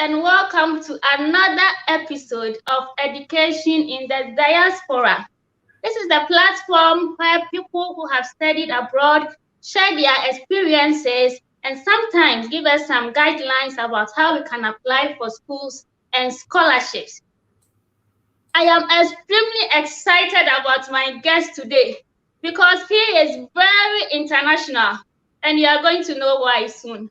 and welcome to another episode of Education in the Diaspora. This is the platform where people who have studied abroad share their experiences and sometimes give us some guidelines about how we can apply for schools and scholarships. I am extremely excited about my guest today because he is very international and you are going to know why soon.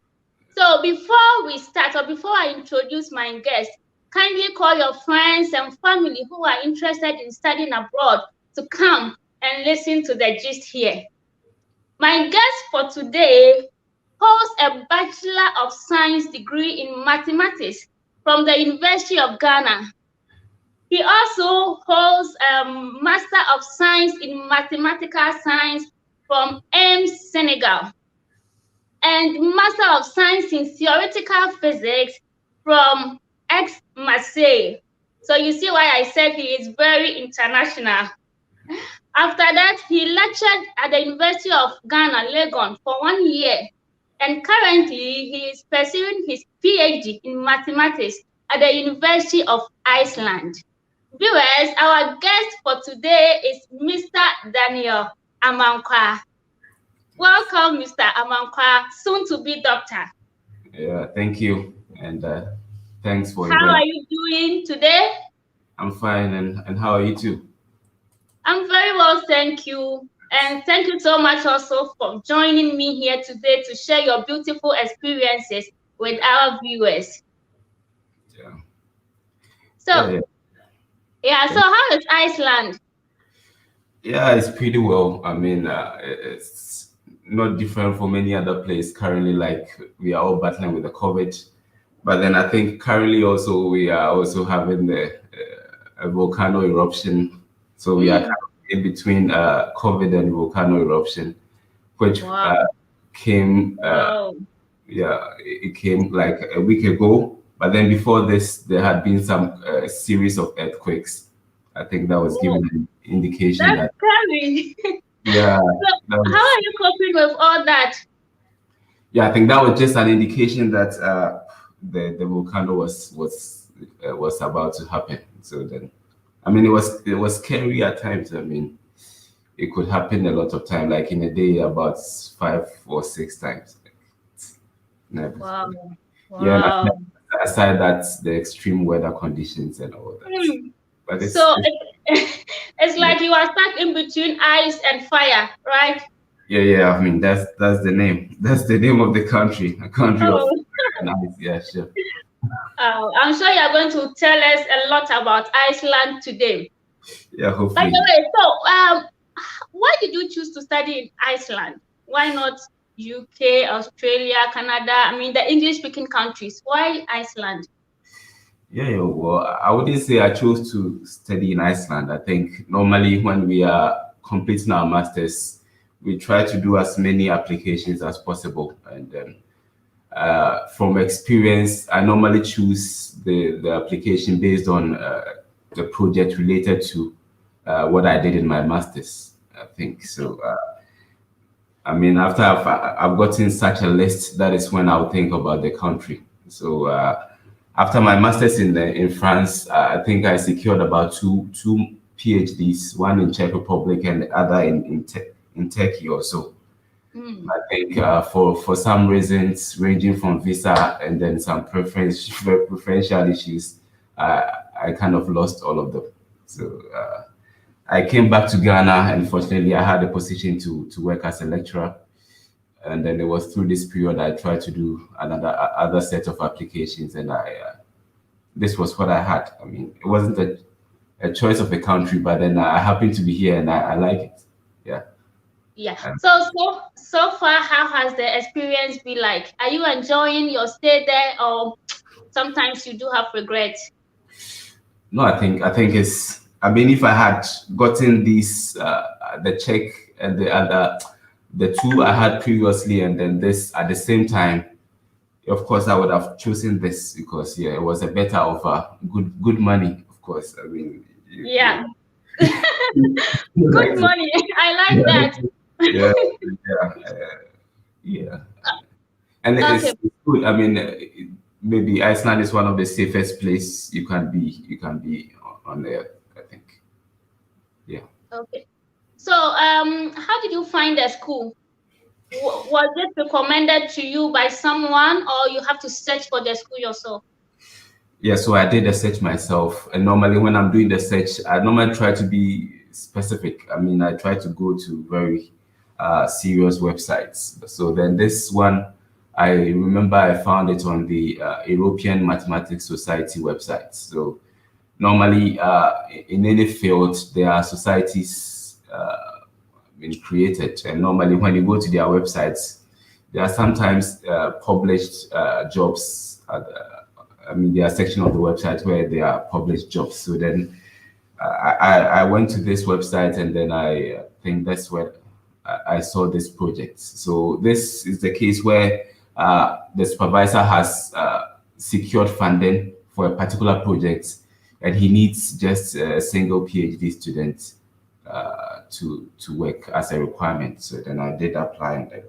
So before we start, or before I introduce my guest, kindly call your friends and family who are interested in studying abroad to come and listen to the gist here. My guest for today holds a Bachelor of Science degree in mathematics from the University of Ghana. He also holds a Master of Science in Mathematical Science from AIMS, Senegal, and Master of Science in Theoretical Physics from Marseille. So you see why I said he is very international. After that, he lectured at the University of Ghana, Legon, for 1 year. And currently, he is pursuing his PhD in mathematics at the University of Iceland. Viewers, our guest for today is Mr. Daniel Amankwah. Welcome, Mr. Amankwah, soon to be doctor. Yeah, thank you, and thanks for. How are you doing today? I'm fine, and how are you too? I'm very well, thank you. And thank you so much also for joining me here today to share your beautiful experiences with our viewers. Yeah. So, so how is Iceland? Yeah, it's pretty well. I mean, it's not different from any other place currently. Like, we are all battling with the COVID, but then I think currently also we are also having a volcano eruption. So we are kind of in between COVID and volcano eruption, which came. It came like a week ago. But then before this, there had been some series of earthquakes. I think that was giving an indication That's scary. Yeah. So how are you coping with all that? Yeah, I think that was just an indication that the volcano was about to happen. So then, I mean, it was scary at times. I mean, it could happen a lot of time, like in a day, about 5 or 6 times. Wow. Yeah. Aside that, the extreme weather conditions and all that. But it's like you are stuck in between ice and fire, right? Yeah. I mean, that's the name. That's the name of the country. A country of fire and ice. Yeah, sure. I'm sure you are going to tell us a lot about Iceland today. Yeah, hopefully. By the way, so why did you choose to study in Iceland? Why not UK, Australia, Canada? I mean, the English-speaking countries. Why Iceland? Yeah, well, I wouldn't say I chose to study in Iceland. I think normally when we are completing our masters, we try to do as many applications as possible. And then from experience, I normally choose the application based on the project related to what I did in my masters, I think. So, I mean, after I've gotten such a list, that is when I'll think about the country. So, after my master's in France, I think I secured about two PhDs, one in Czech Republic and the other in Turkey also. I think for some reasons, ranging from visa and then some preferential issues, I kind of lost all of them. So I came back to Ghana, and fortunately, I had a position to work as a lecturer. And then it was through this period I tried to do other set of applications, and this was what I had. I mean, it wasn't a choice of a country, but then I happened to be here, and I like it. Yeah. Yeah. So far, how has the experience been like? Are you enjoying your stay there, or sometimes you do have regrets? No, I think it's. I mean, if I had gotten these, the Czech and the two I had previously, and then this at the same time, of course, I would have chosen this because it was a better offer, good money, of course. I mean, good money. I like that. Yeah, and it's good. I mean, maybe Iceland is one of the safest place you can be on earth, I think. Yeah. Okay. So, how did you find the school? Was it recommended to you by someone, or you have to search for the school yourself? Yeah, so I did the search myself, and normally when I'm doing the search, I normally try to be specific. I mean, I try to go to very serious websites. So then this one, I remember I found it on the European Mathematics Society website. So normally, in any field, there are societies been created, and normally when you go to their websites, there are sometimes published jobs. I mean, there are section of the website where there are published jobs. So then I went to this website, and then I think that's where I saw this project. So this is the case where the supervisor has secured funding for a particular project, and he needs just a single PhD student to work as a requirement. So then I did apply, and then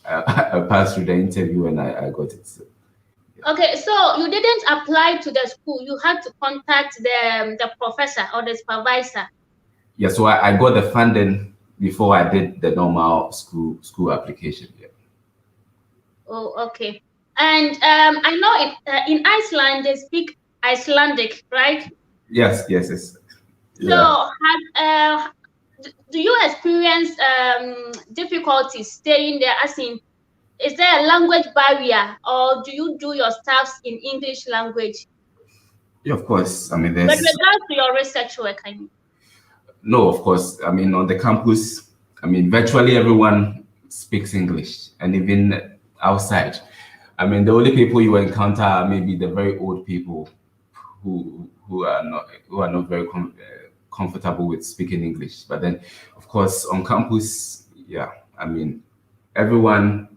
I passed through the interview, and I got it. So, yeah. Okay, so you didn't apply to the school. You had to contact the professor or the supervisor. Yeah, so I got the funding before I did the normal school application. Yeah. Oh, okay. And I know in Iceland they speak Icelandic, right? Yes, yes, yes. So, Yeah. do you experience difficulties staying there? As in, is there a language barrier, or do you do your stuffs in English language? Yeah, of course. I mean, With there's regards to your research work, I mean. no, of course. I mean, on the campus, I mean, virtually everyone speaks English, and even outside. I mean, the only people you encounter are maybe the very old people who are not very comfortable with speaking English. But then, of course, on campus, yeah, I mean, everyone.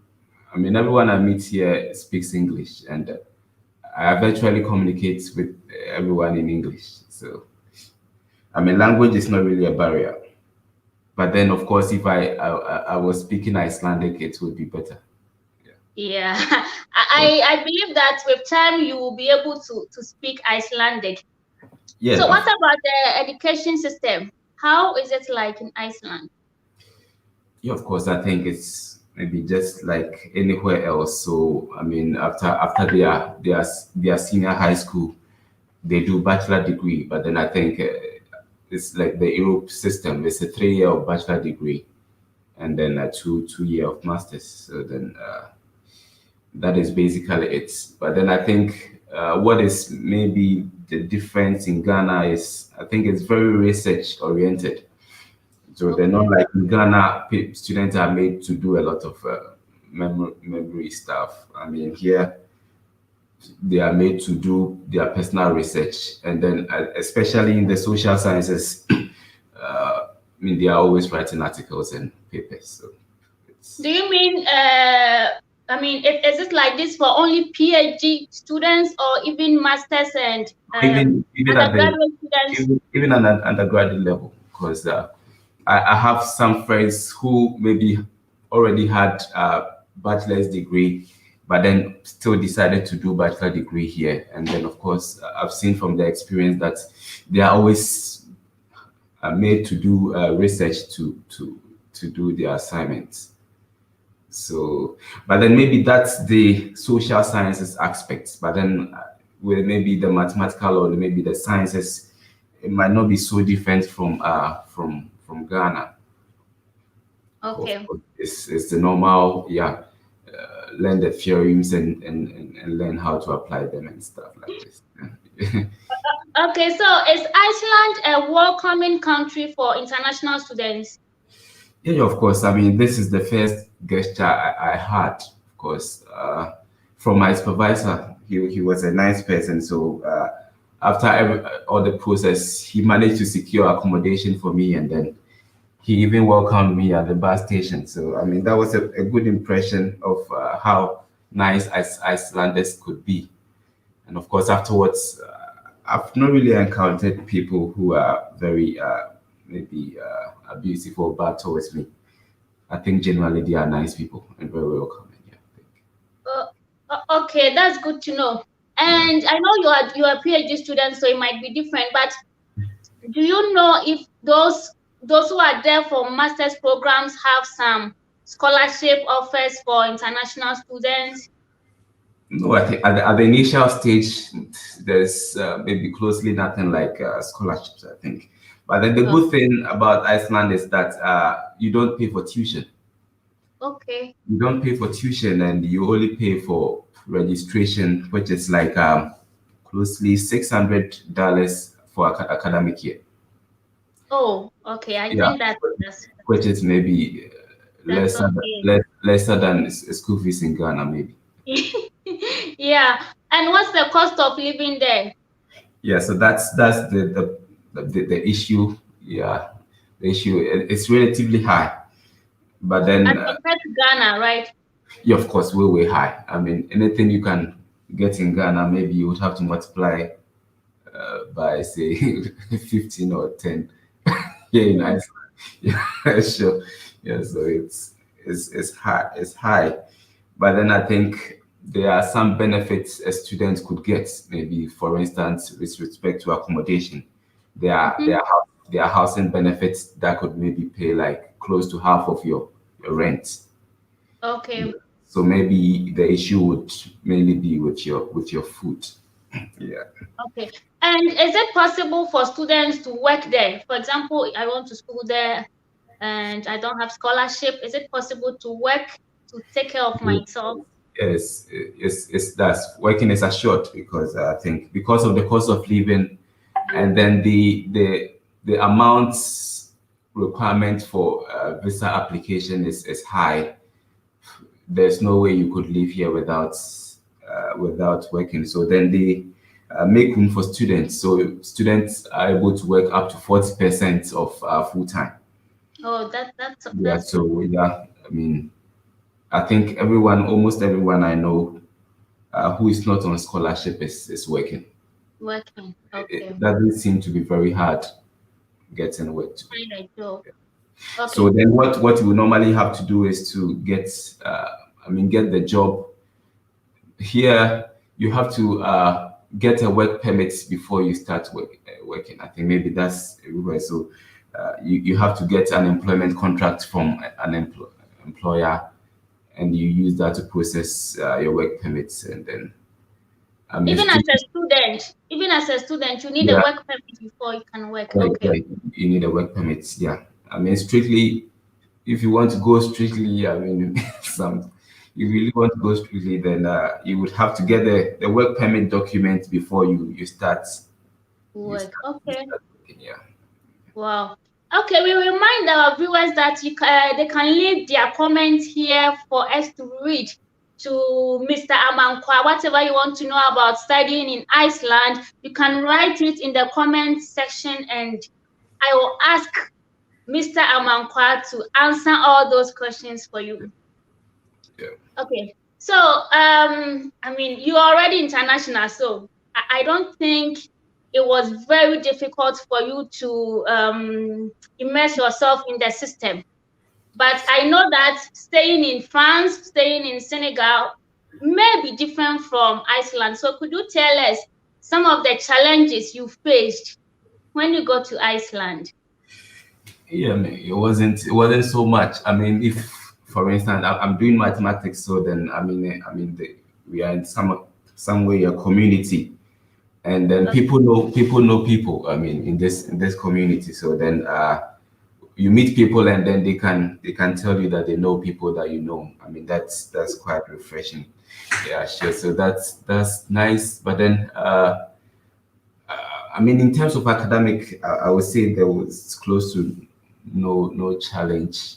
I mean, everyone I meet here speaks English, and I virtually communicate with everyone in English. So, I mean, language is not really a barrier. But then, of course, if I was speaking Icelandic, it would be better. Yeah. Yeah, But I believe that with time you will be able to speak Icelandic. yeah, So, what about the education system? How is it like in Iceland? yeah, of course, I think it's maybe just like anywhere else. So, I mean, after their senior high school, they do bachelor degree. But then I think it's like the Europe system. It's a 3 year of bachelor degree, and then a two year of masters. So then that is basically it. But then I think what is maybe the difference in Ghana is I think it's very research oriented. So they're not Okay. like in Ghana, students are made to do a lot of memory stuff. I mean, here they are made to do their personal research, and then especially in the social sciences, I mean, they are always writing articles and papers. So Do it's you mean, is it like this for only PhD students or even masters and even at the undergraduate students? even at an undergraduate level, because I have some friends who maybe already had a bachelor's degree, but then still decided to do bachelor degree here. And then, of course, I've seen from the experience that they are always made to do research to do their assignments. So, but then maybe that's the social sciences aspects. But then with maybe the mathematical or maybe the sciences, it might not be so different from Ghana. Of Okay. course, it's the normal, yeah. Learn the theorems and learn how to apply them and stuff like this. Okay, so is Iceland a welcoming country for international students? Yeah, yeah, of course. I mean, this is the first gesture I had, of course, from my supervisor. He was a nice person. So after all the process, he managed to secure accommodation for me, and then he even welcomed me at the bus station. So I mean, that was a good impression of how nice Icelanders could be. And of course, afterwards, I've not really encountered people who are very maybe abusive or bad towards me. I think generally they are nice people and very welcoming. Yeah, I think. Uh, Okay, that's good to know. Yeah. And I know you are a PhD student, so it might be different. But do you know if those who are there for master's programs have some scholarship offers for international students? No, I think at the initial stage, there's maybe closely nothing like scholarships, I think. But then the Oh, good thing about Iceland is that you don't pay for tuition. okay. You don't pay for tuition, and you only pay for registration, which is like closely $600 for academic year. Oh, okay. I Yeah, think that's which is maybe that's okay. lesser than school fees in Ghana, maybe. Yeah. And what's the cost of living there? Yeah, so that's the issue. Yeah, the issue it's relatively high, but As then compared to Ghana, right? yeah, of course, way high. I mean, anything you can get in Ghana, maybe you would have to multiply by say 15 or 10 here in Hmm. Iceland. Yeah, sure. Yeah, so it's high. It's high. But then I think there are some benefits a student could get. Maybe, for instance, with respect to accommodation, Mm-hmm. there are housing benefits that could maybe pay like close to half of your rent. Okay. So maybe the issue would mainly be with your food. Yeah. Okay. And is it possible for students to work there? For example, I want to school there and I don't have scholarship. Is it possible to work to take care of myself? Yes, it's that's working is assured because I think because of the cost of living and then the amounts requirement for visa application is high. There's no way you could live here without working. So then they make room for students. So students are able to work up to 40% of full time. Oh, that's Yeah. that's good. So yeah, I mean, I think almost everyone I know who is not on scholarship is working. Working. It Okay. doesn't seem to be very hard getting work to do. Find a job. So Okay. then what you normally have to do is to get the job. Here you have to get a work permit before you start working. I think maybe that's everywhere. So you have to get an employment contract from an employer, and you use that to process your work permits. And then I mean, Even as a student, you need a yeah, work permit before you can work. yeah, Okay. yeah, you need a work permit. Yeah, I mean, strictly, if you want to go strictly, I mean, some, you really want to go strictly, then you would have to get the work permit document before Work. Okay. you start working. Yeah. Wow. Okay, we remind our viewers that they can leave their comments here for us to read to Mr. Amankwah. Whatever you want to know about studying in Iceland, you can write it in the comment section and I will ask Mr. Amankwah to answer all those questions for you. Yeah. Okay. So, I mean, you're already international, so I don't think it was very difficult for you to immerse yourself in the system. But I know that staying in France, staying in Senegal may be different from Iceland. So could you tell us some of the challenges you faced when you go to Iceland? Yeah, I mean, it wasn't so much. I mean, if for instance I'm doing mathematics, so then we are in some way a community, and then people know people. I mean, in this community, so then you meet people, and then they can tell you that they know people that you know. I mean, that's quite refreshing. Yeah, sure. So that's nice. But then I mean, in terms of academic, I would say there was close to no challenge.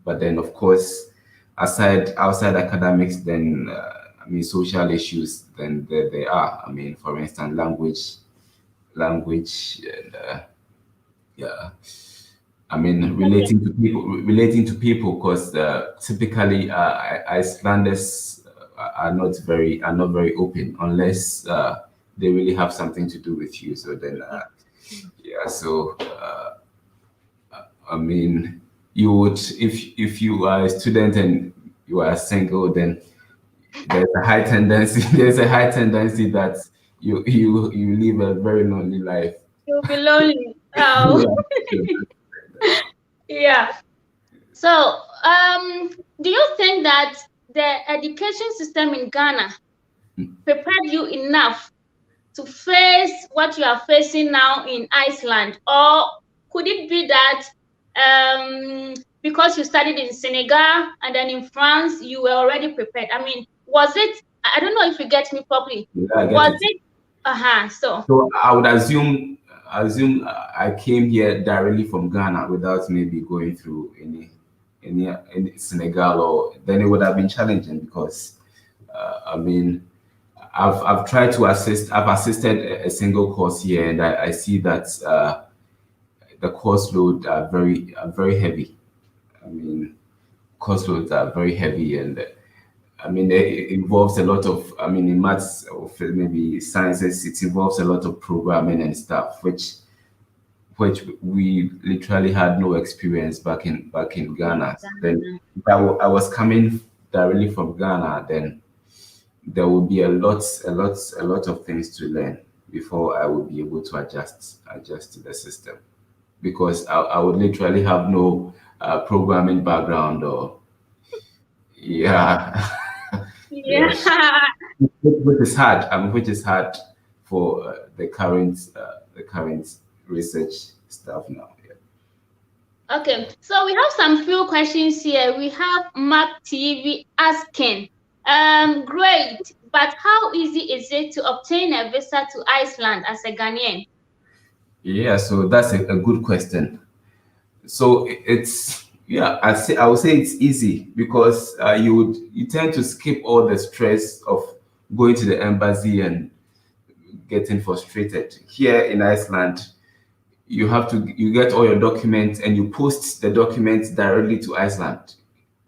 But then, of course, outside academics, then I mean, social issues. Then there they are. I mean, for instance, language, and yeah. I mean, Okay. relating to people, because typically Icelanders are not very open unless they really have something to do with you. So then, yeah. So I mean, you would if you are a student and you are single, then there's a high tendency there's a high tendency that you live a very lonely life. You'll be lonely. Oh, Yeah. yeah. So, do you think that the education system in Ghana prepared you enough to face what you are facing now in Iceland? Or could it be that because you studied in Senegal and then in France, you were already prepared? I mean, was it, I don't know if you get me properly. Yeah, I get Was it. it, so, So I would assume I came here directly from Ghana without maybe going through any Senegal, or then it would have been challenging because I mean I've tried to assist. I've assisted a single course here, and I see that the course load are very heavy. I mean, course loads are very heavy, and I mean, it involves a lot of, I mean, in maths or maybe sciences, it involves a lot of programming and stuff, which we literally had no experience back in Ghana. Then if I was coming directly from Ghana, then there would be a lot of things to learn before I would be able to adjust to the system, because I would literally have no programming background, or yeah. yeah. Yeah, which is hard. Which is hard for the current research stuff now. Yeah. Okay, so we have some few questions here. We have Mark TV asking, great, but how easy is it to obtain a visa to Iceland as a Ghanaian? Yeah, so that's a good question. So it's yeah, I would say it's easy because you tend to skip all the stress of going to the embassy and getting frustrated. Here in Iceland, you get all your documents and you post the documents directly to Iceland,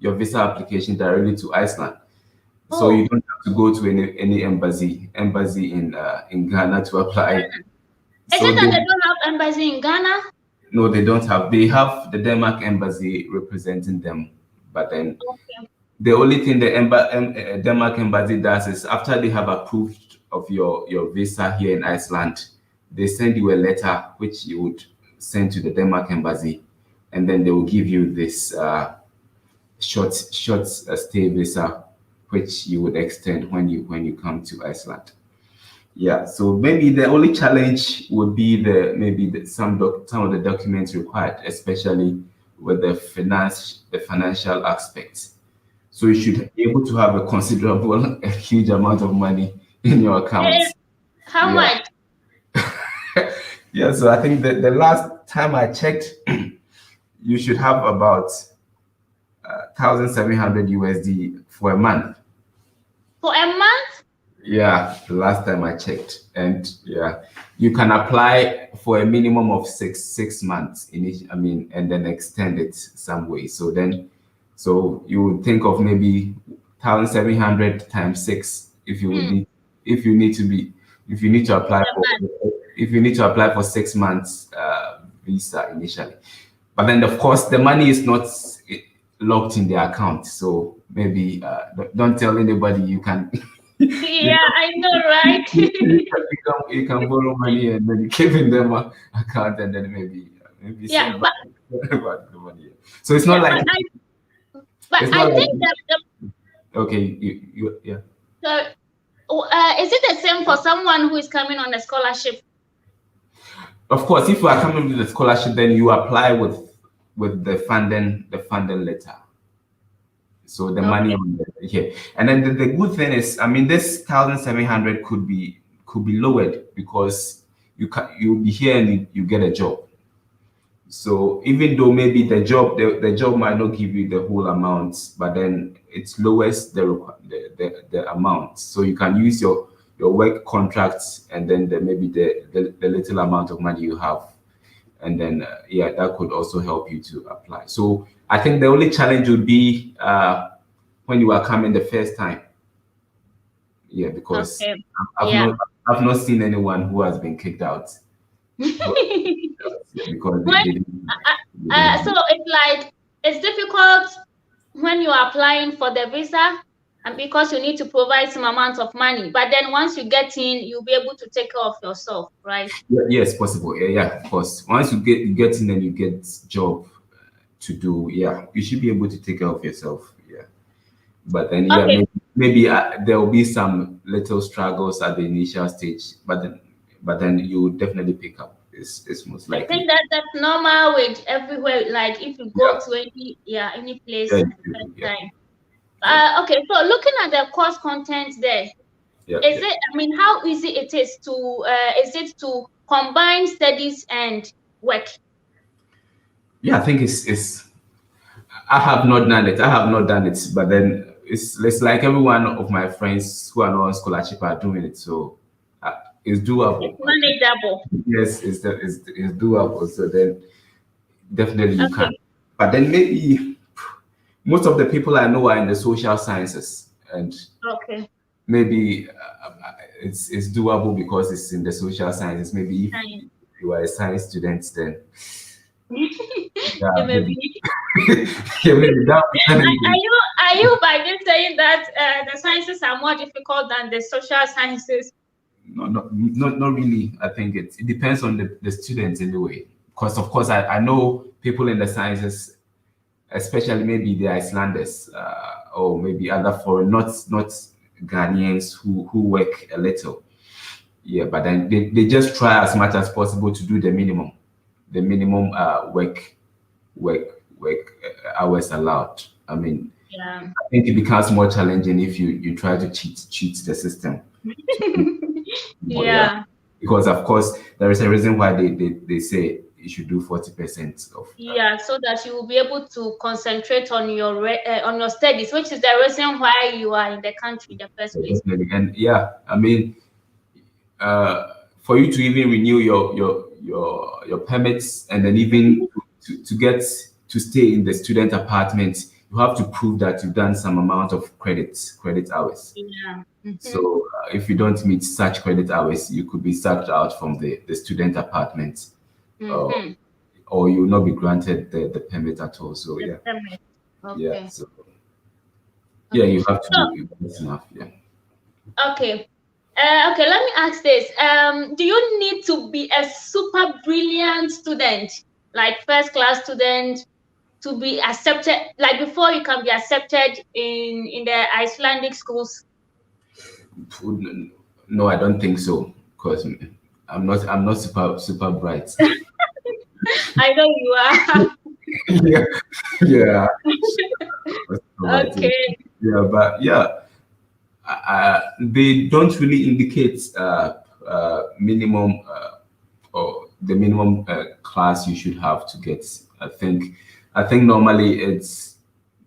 your visa application directly to Iceland. So Oh, you don't have to go to any embassy in Ghana to apply. is So it that they they don't have embassy in Ghana? no, they don't have. They have the Denmark embassy representing them, but then Okay. the only thing the Denmark embassy does is after they have approved of your visa here in Iceland, they send you a letter which you would send to the Denmark embassy, and then they will give you this short stay visa, which you would extend when you come to Iceland. Yeah, so maybe the only challenge would be some of the documents required, especially with the financial aspects. So you should be able to have a considerable, a huge amount of money in your Eh, accounts. how Yeah. much? Yeah, so I think that the last time I checked, you should have about 1,700 USD for a month. For a month? Yeah, the last time I checked, and yeah, you can apply for a minimum of six months in each. I mean, and then extend it some way. So you would think of maybe 1,700 times six Hmm, if you need to be if you need to for apply a for month. if you need to apply for 6 months visa initially. But then, of course, the money is not locked in the account. So maybe don't tell anybody you can. you Yeah, I know, right? you can borrow money and then you keep in them account, and then maybe Yeah, send back back the money. So it's not yeah, like but it's I not like think that okay, you yeah. is it the same for someone who is coming on a scholarship? Of course, if you are coming with a scholarship, then you apply with the funding letter. So the money Okay. on the here, and then the good thing is, I mean, this 1,700 could be lowered because you'll be here and you get a job. So even though maybe the job might not give you the whole amount, but then it lowers the amount. So you can use your work contracts and then maybe the little amount of money you have, and then yeah, that could also help you to apply. So I think the only challenge would be when you are coming the first time. Yeah, because Okay. I've Yeah. not I've not seen anyone who has been kicked out. Who has been kicked out, yeah, because When they didn't have so it's like it's difficult when you are applying for the visa and because you need to provide some amount of money. But then once you get in, you'll be able to take care of yourself, right? Yeah, yes, possible. Yeah, of course. Once you get in and you get job to do, yeah, you should be able to take care of yourself. Yeah, but then yeah, Okay, maybe there will be some little struggles at the initial stage, but then you will definitely pick up. It's most I likely. think that that's normal with everywhere. Like if you go Yeah, to any place yeah, at the first yeah, time. yeah, Okay, so looking at the course content there, yeah, is yeah. it? I mean, how easy it is to combine studies and work? Yeah, I think it's. I have not done it. I have not done it, but then it's like every one of my friends who are not on scholarship are doing it, so uh, it's It's doable. I think. manageable. Yes, it's doable. So then definitely you can. Okay, But then maybe most of the people I know are in the social sciences, and okay. maybe it's doable because it's in the social sciences. Maybe if Fine. you are a science student, then yeah, It may maybe be. yeah, maybe that would be Are challenging. you by this saying that the sciences are more difficult than the social sciences? No, not really. I think it depends on the students anyway. Because of course I know people in the sciences, especially maybe the Icelanders or maybe other foreign, not Ghanaians who work a little. Yeah, but then they just try as much as possible to do the minimum work hours allowed. I mean, Yeah. I think it becomes more challenging if you try to cheat the system. But yeah, Yeah. because of course there is a reason why they say you should do 40% of Yeah, so that you will be able to concentrate on your studies, which is the reason why you are in the country in the first place. definitely. And yeah, I mean, for you to even renew your permits and then even to get to stay in the student apartment, you have to prove that you've done some amount of credit hours. Yeah. So if you don't meet such credit hours, you could be sucked out from the student apartment, uh, Mm-hmm. or you will not be granted the permit at all. So The yeah, permit. yeah. Okay. So yeah, Okay. you have to So, do it enough. Yeah. okay. Okay, let me ask this. Do you need to be a super brilliant student, like first class student, to be accepted, like before you can be accepted in the Icelandic schools? No, I don't think so. Because I'm not super bright. I know you are. Yeah, yeah, super bright. Okay. Yeah, but yeah, they don't really indicate minimum or the minimum class you should have to get. I think normally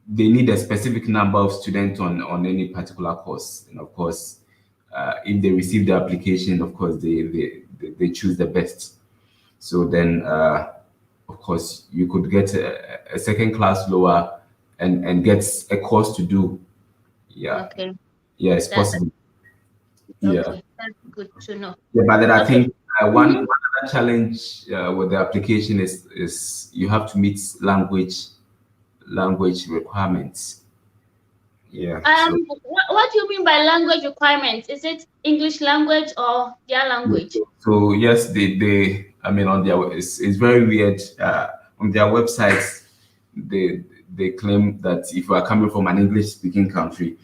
they need a specific number of students on any particular course, and of course, if they receive the application, of course they choose the best. So then, of course, you could get a second class lower and get a course to do. Yeah, Okay. yeah, it's That possible. Yeah. okay. That's good to know. Yeah, but then I Okay. think one Mhm. other challenge with the application is you have to meet language requirements. Yeah. So What do you mean by language requirements? Is it English language or their language? yes, they I mean on their it's very weird. On their websites, they claim that if you are coming from an English speaking country,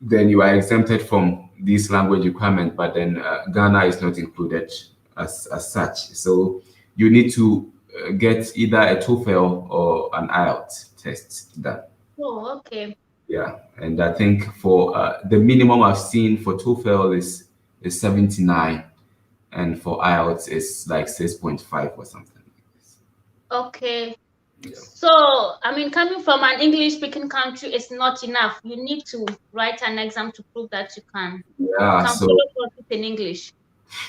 then you are exempted from this language requirement, but then Ghana is not included as such. So you need to get either a TOEFL or an IELTS test done. Oh, okay. Yeah, and I think for the minimum I've seen for TOEFL is 79, and for IELTS is like 6.5 or something. Okay. Yeah. So, I mean, coming from an English speaking country is not enough. You need to write an exam to prove that you Yeah. can So follow courses in English.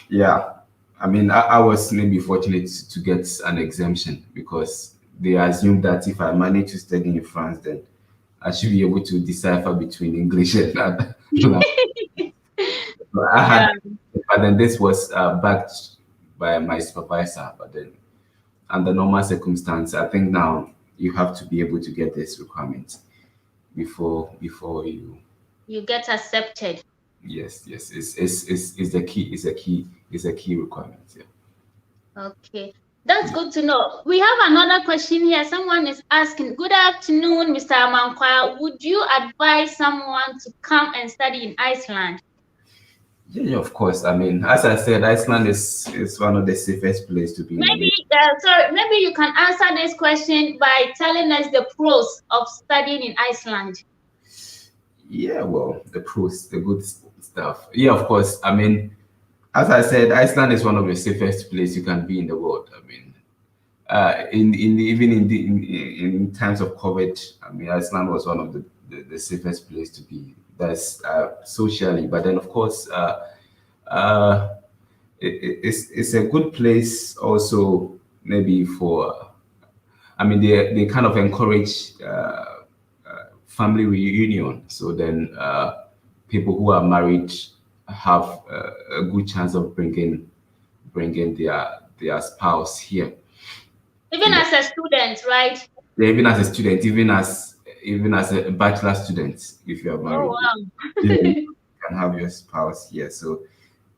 yeah, I mean, I was maybe fortunate to get an exemption because they assumed that if I manage to study in France, then I should be able to decipher between English and other. But I had, Yeah. but then this was backed by my supervisor. But then, under normal circumstance, I think now you have to be able to get this requirement before you. you get accepted. Yes, yes, it's the key. It's a key requirement. Yeah. Okay, that's good to know. We have another question here. Someone is asking, good afternoon, Mr. Amankwah. Would you advise someone to come and study in Iceland? Yeah, yeah, of course. I mean, as I said, Iceland is one of the safest place to be in. I Maybe, mean, sorry, maybe you can answer this question by telling us the pros of studying in Iceland. yeah, well, the pros, the good stuff. Yeah, of course. I mean, as I said, Iceland is one of the safest place you can be in the world. I mean, even in times of COVID, I mean, Iceland was one of the safest place to be. That's socially, but then of course, uh, it's a good place also maybe for. I mean, they kind of encourage family reunion. So then people who are married have a good chance of bringing their spouse here. Even as a student, right? Yeah, even as a student, even as a bachelor student, if you are Oh, married, yeah, you wow. can have your spouse here. So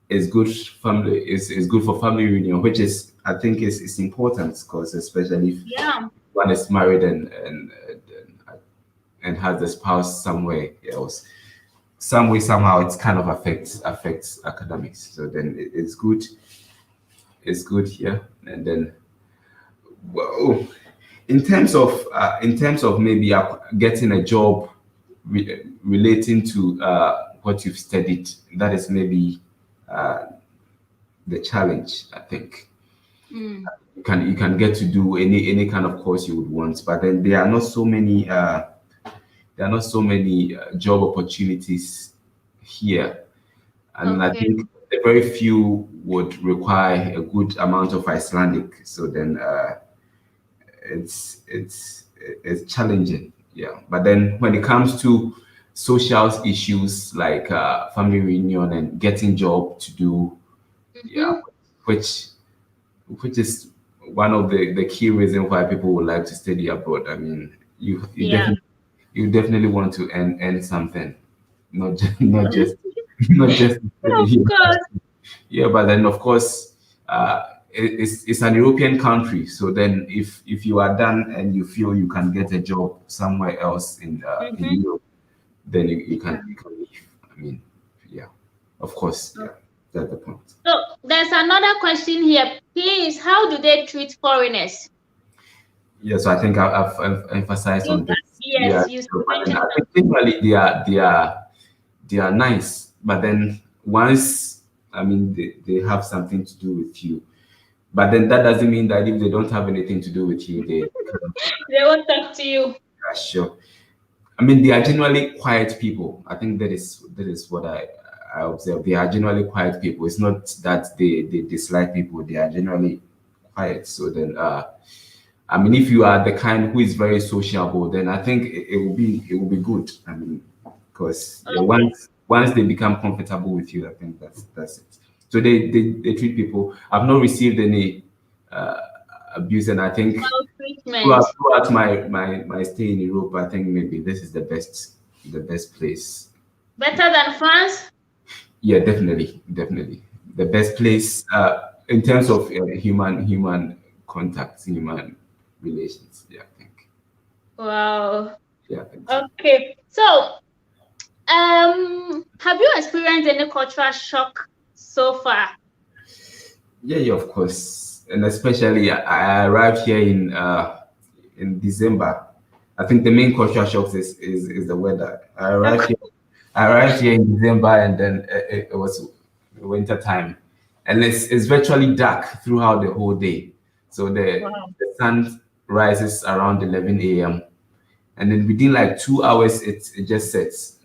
it's good family. It's good for family reunion, which is I think is important because especially if Yeah. one is married and has the spouse somewhere else, some way somehow it kind of affects academics. So then it's good. It's good here, and then well, in terms of maybe getting a job relating to what you've studied, that is maybe uh, the challenge. I think Mm. you can get to do any kind of course you would want, but then there are not so many job opportunities here, and I Okay. think very few would require a good amount of Icelandic. So then it's it's it's challenging, yeah. But then when it comes to social issues like family reunion and getting job to do, yeah, Mm-hmm. which which is one of the key reasons why people would like to study abroad. I mean, Yeah. you definitely want to earn something, not just not just not just study Of here. course. Yeah, but then of course, it's an European country. So then, if you are done and you feel you can get a job somewhere else in Mm-hmm. Europe, then Yeah. you can leave. I mean, yeah, of course, yeah, that's the point. So there's another question here. Please, how do they treat foreigners? Yeah, so I think I've emphasized You, on this. Yeah, yes, you so, but then mentioned I that. think generally they are nice, but then once I mean they have something to do with you. But then that doesn't mean that if they don't have anything to do with you, they kind of They won't talk to you. are sure. I mean, they are generally quiet people. I think that is what I observe. They are generally quiet people. It's not that they dislike people. They are generally quiet. So then, I mean, if you are the kind who is very sociable, then I think it will be good. I mean, because yeah, Okay. once they become comfortable with you, I think that's it. So they treat people. I've not received any uh, abuse, and I think Maltreatment. throughout my stay in Europe, I think maybe this is the best place. Better than France? Yeah, definitely the best place in terms of human contacts, human relations. Yeah, I think. Wow. Yeah, I think so. Okay. So, have you experienced any cultural shock so far? Yeah, yeah, of course, and especially I arrived here in December. I think the main cultural shock is the weather. I arrived here in December, and then it was winter time, and it's virtually dark throughout the whole day. So Wow. the sun rises around 11 a.m. and then within like 2 hours, it just sets.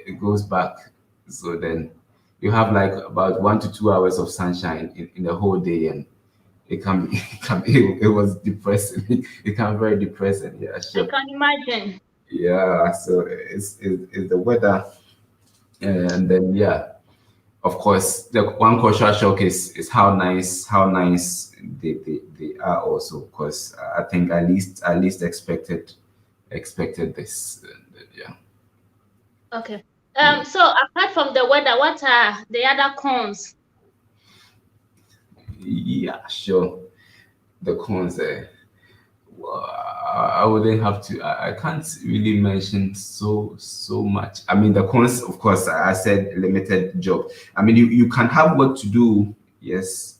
It goes back. So then you have like about 1 to 2 hours of sunshine in the whole day, and it can be, it was depressing. It can be very depressing. Yeah, I sure. can imagine. Yeah, so it's the weather, and then yeah, of course, the one cultural shock is how nice they are also. Because I think at least expected this. And, yeah. Okay. So apart from the weather, what are the other cons? Yeah, sure. The cons there. Well, I wouldn't have to. I can't really mention so much. I mean, the cons, of course, I said limited job. I mean, you can have work to do, yes,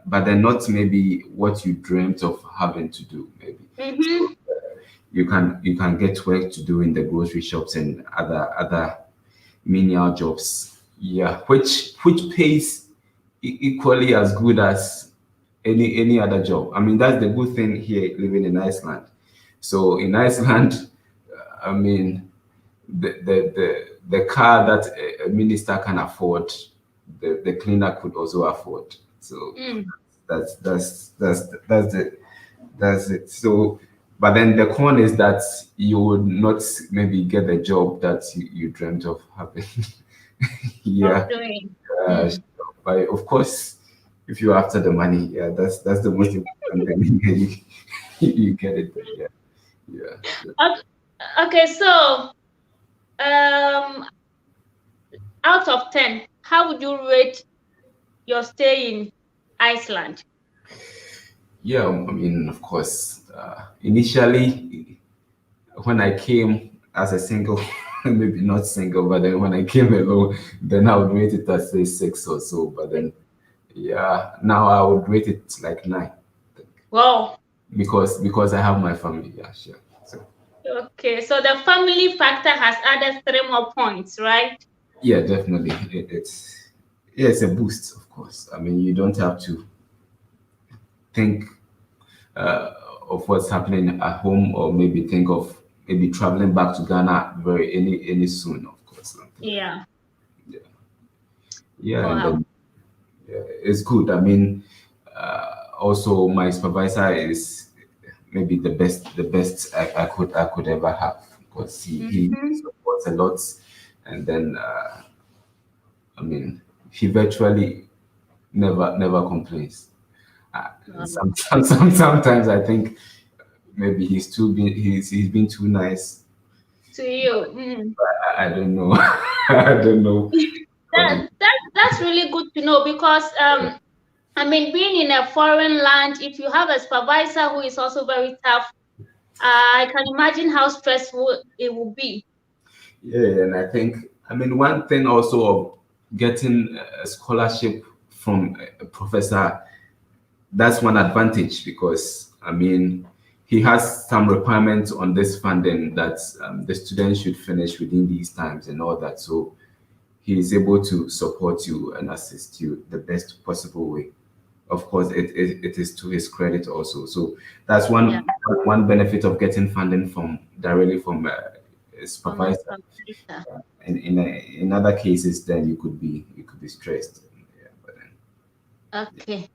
but then not maybe what you dreamt of having to do. Maybe Mm-hmm. you can get work to do in the grocery shops and other menial jobs. Yeah, which pays equally as good as any other job. I mean, that's the good thing here living in Iceland. So in Iceland, I mean, the car that a minister can afford, the cleaner could also afford. So Mm. that's it. So, but then the con is that you would not maybe get the job that you dreamt of having. Of Yeah, doing. uh, Mm. but of course, if you're after the money, yeah, that's the most important thing. You get it. Then, yeah, yeah, sure. Okay, okay, so um, out of 10, how would you rate your stay in Iceland? Yeah, I mean, of course, initially when I came as a single, maybe not single, but then when I came alone, then I would rate it as say 6 or so. But then, yeah, now I would rate it like 9 Wow. because I have my family. Yeah, sure. So Okay, so the family factor has added 3 more points, right? yeah, definitely, it's yeah, it's a boost, of course. I mean, you don't have to think uh, of what's happening at home, or maybe think of maybe traveling back to Ghana very any soon, of course. Yeah. Yeah, yeah, and Wow. then yeah, it's good. I mean, also my supervisor is maybe the best I could ever have, because he Mm-hmm. supports a lot, and then I mean, he virtually never complains. Sometimes I think maybe he's been too nice. To you. Mm. I don't know. I don't know what it, That's really good to know because I mean, being in a foreign land, if you have a supervisor who is also very tough, I can imagine how stressful it will be. yeah, and I think I mean one thing also of getting a scholarship from a professor, that's one advantage, because I mean he has some requirements on this funding that the students should finish within these times and all that. So he is able to support you and assist you the best possible way. Of course, it is to his credit also. So that's Yeah, one benefit of getting funding from directly from a from a supervisor. supervisor. In other cases, then you could be stressed. Yeah, but then Okay.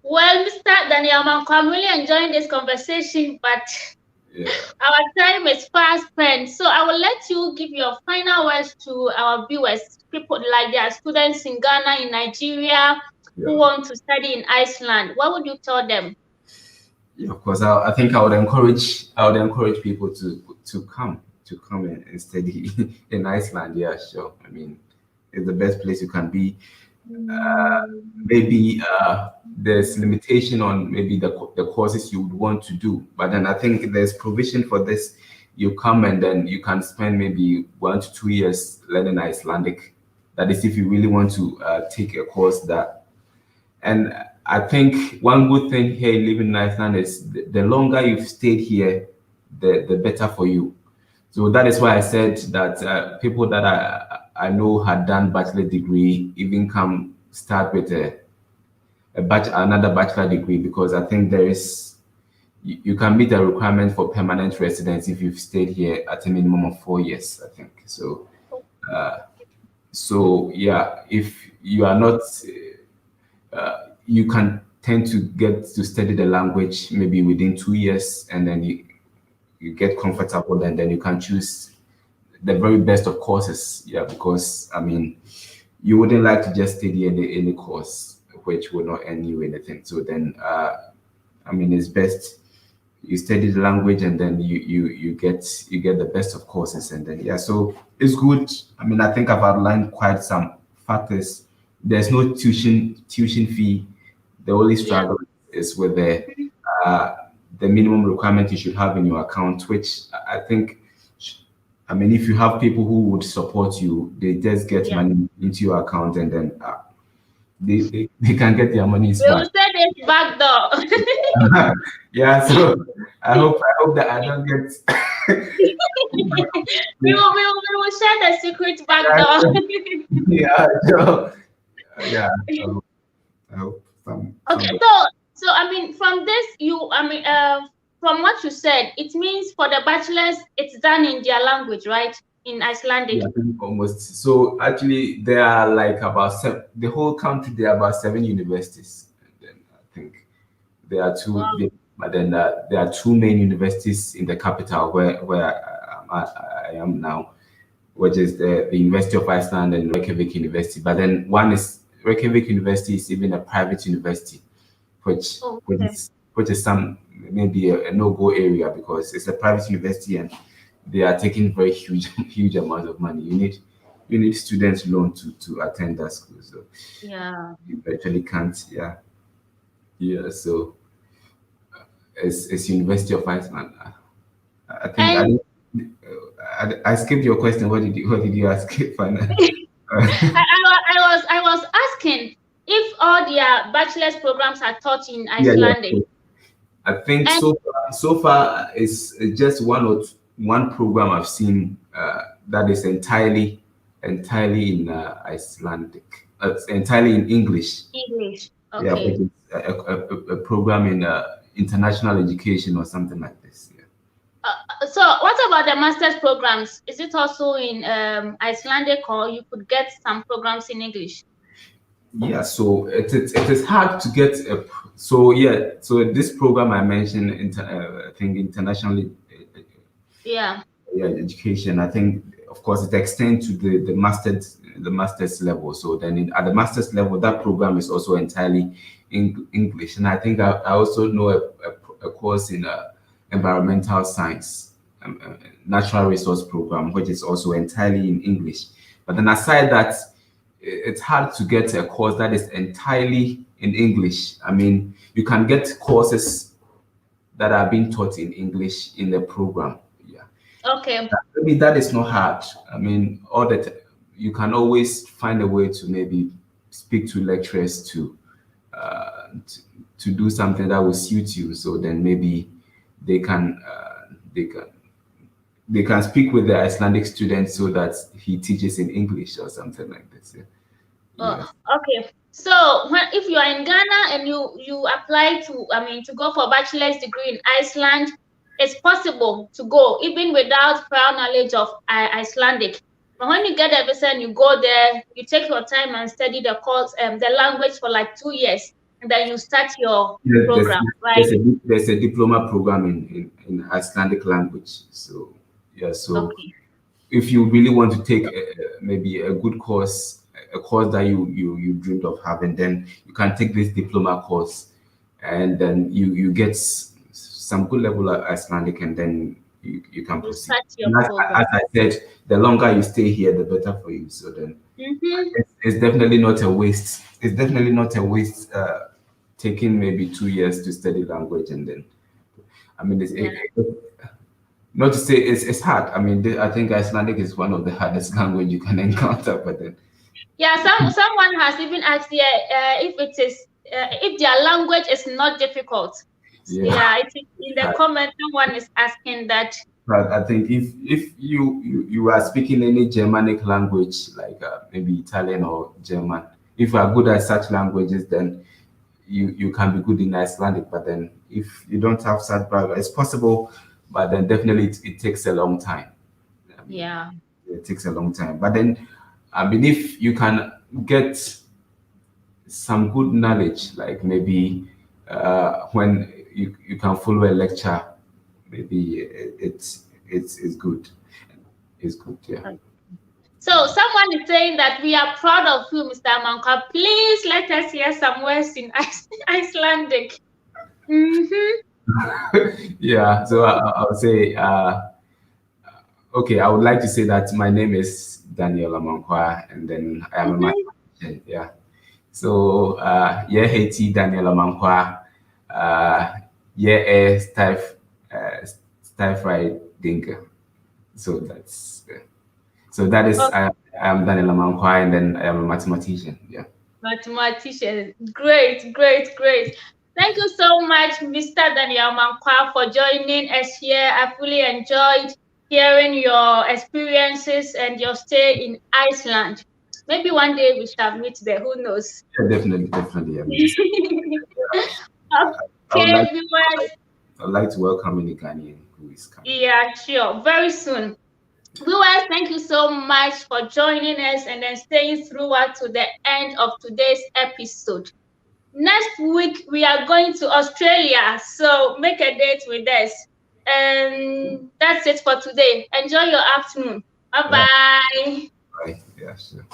Well, Mr. Daniel Amankwah, I'm really enjoying this conversation, but yeah, our time is fast spent. So I will let you give your final words to our viewers, people like there are students in Ghana, in Nigeria, who yeah. want to study in Iceland. What would you tell them? Yeah, of course. I think I would encourage people to come and study in Iceland. Yeah, sure. I mean, it's the best place you can be. Maybe there's limitation on maybe the courses you would want to do, but then I think there's provision for this. You come and then you can spend maybe 1 to 2 years learning Icelandic. That is, if you really want to take a course that. And I think one good thing here living in Iceland is the longer you've stayed here, the better for you. So that is why I said that people that I know had done bachelor degree even come start with another bachelor degree, because I think you can meet the requirement for permanent residence if you've stayed here at a minimum of 4 years, I think. So yeah, if you are not, you can tend to get to study the language maybe within 2 years, and then you get comfortable, and then you can choose the very best of courses. Yeah, because I mean, you wouldn't like to just study any course which will not earn you anything. So then, I mean, it's best you study the language, and then you get the best of courses, and then yeah, so it's good. I mean, I think I've outlined quite some factors. There's no tuition fee. The only Yeah. struggle is with uh, the minimum requirement you should have in your account, which I think, I mean, if you have people who would support you, they just get Yeah. money into your account, and then they can get their monies We will back. say this back door. Yeah, so I hope that I don't get. We will share the secret back door. Yeah, so, yeah. I hope Okay, somebody. so I mean, from this, from what you said, it means for the bachelor's, it's done in their language, right? In Icelandic. Yeah, I think almost. So actually, there are like about the whole country. There are about 7 universities. And then I think there are Wow. but then there are two main universities in the capital where I am now, which is the University of Iceland and Reykjavik University. But then one is Reykjavik University is even a private university, which Oh, which okay. is which is some maybe a no-go area because it's a private university and they are taking very huge huge amounts of money. You need student loan to attend that school, so Yeah. you virtually can't. Yeah, yeah. So it's University of Iceland. I think I And didn't. I skipped your question. What did you ask? Finally? I was asking if all their bachelor's programs are taught in Yeah, yeah. Icelandic. I think And so far it's just one program I've seen that is entirely in Icelandic. It's entirely in English. English. Yeah, but Okay. it's a program in international education or something like this. Yeah. So what about the master's programs? Is it also in Icelandic, or you could get some programs in English? Yeah, so it is hard to get a. So yeah, so this program I mentioned, I think internationally, Yeah. yeah, education. I think, of course, it extends to the master's level. So then, at the master's level, that program is also entirely in English. And I think I also know a course in environmental science, natural resource program, which is also entirely in English. But then, aside that, it's hard to get a course that is entirely in English. I mean, you can get courses that are being taught in English in the program. Yeah. Okay. Maybe that is not hard. I mean, you can always find a way to maybe speak to lecturers uh, to to do something that will suit you. So then maybe they can they can they can speak with the Icelandic student so that he teaches in English or something like this. Yeah. Uh, Yes. okay. So if you are in Ghana and you apply to, I mean, to go for bachelor's degree in Iceland, it's possible to go even without prior knowledge of Icelandic. But when you get a visa and you go there, you take your time and study the course, the language for like 2 years, and then you start your Yes, program, right? there's a diploma program in Icelandic language. So yeah, so Okay. if you really want to take maybe a good course, a course that you dreamed of having, then you can take this diploma course, and then you get some good level of Icelandic, and then you can You proceed. start your And program. as I said, the longer you stay here, the better for you. So then Mm-hmm. it's definitely not a waste. It's definitely not a waste. Taking maybe 2 years to study language, and then I mean Yeah. not to say it's hard. I mean, I think Icelandic is one of the hardest language you can encounter. But then, Yeah, someone has even asked here if it is if their language is not difficult. yeah, Yeah, it is in the comment. Someone is asking that. but I think if you are speaking any Germanic language like maybe Italian or German, if you are good at such languages, then you can be good in Icelandic. But then if you don't have such background, it's possible, but then definitely it takes a long time. I mean, Yeah, it takes a long time. But then, I mean, if you can get some good knowledge, like maybe when you can follow a lecture, maybe it's good. It's good, yeah. so someone is saying that we are proud of you, Mr. Amankwah. Please let us hear some words in Icelandic. Mm-hmm. Yeah, so I would say, okay, I would like to say that my name is Daniel Amankwah, and then I am a Mhm. mathematician. Yeah. So, yeah, Haiti Daniel Amankwah, yeah, stir fried dinka. So that is, I am Daniel Amankwah, and then I am a mathematician. Yeah. Mathematician. Great, great, great. Thank you so much, Mr. Daniel Amankwah, for joining us here. I fully enjoyed hearing your experiences and your stay in Iceland. Maybe one day we shall meet there. Who knows? Yeah, definitely, definitely. I mean, I would Okay, like, viewers. I would like to welcome any Ghanaian who is coming. Yeah, sure. Very soon. Viewers, thank you so much for joining us and then staying throughout to the end of today's episode. Next week, we are going to Australia, so make a date with us. And that's it for today. Enjoy your afternoon. Bye Yeah, bye. right. Yeah, sure.